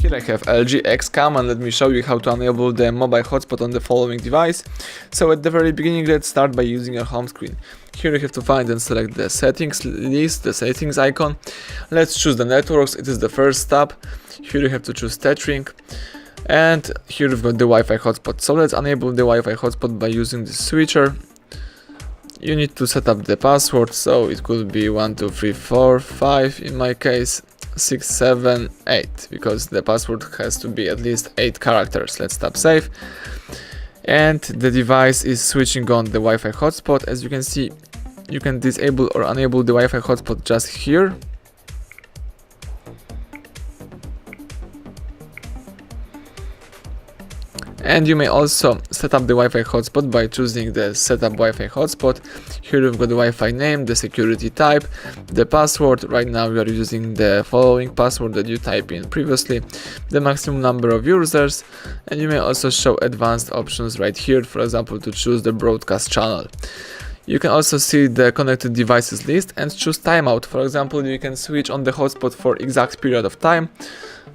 Here I have LG X Cam, and let me show you how to enable the mobile hotspot on the following device. So at the very beginning, let's start by using your home screen. Here you have to find and select the settings list, the settings icon. Let's choose the networks, it is the first tab. Here you have to choose tethering. And here we've got the Wi-Fi hotspot. So let's enable the Wi-Fi hotspot by using the switcher. You need to set up the password, so it could be 1 2 3 4 5 in my case, 6 7 8, because the password has to be at least 8 characters. Let's tap save, and the device is switching on the Wi-Fi hotspot. As you can see, you can disable or enable the Wi-Fi hotspot just here. And you may also set up the Wi-Fi hotspot by choosing the setup Wi-Fi hotspot. Here we've got the Wi-Fi name, the security type, the password. Right now we are using the following password that you typed in previously, the maximum number of users, and you may also show advanced options right here, for example to choose the broadcast channel. You can also see the connected devices list and choose timeout. For example, you can switch on the hotspot for exact period of time,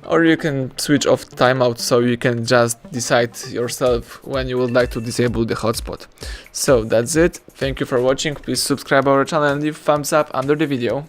or you can switch off timeout, so you can just decide yourself when you would like to disable the hotspot. So that's it. Thank you for watching. Please subscribe our channel and leave thumbs up under the video.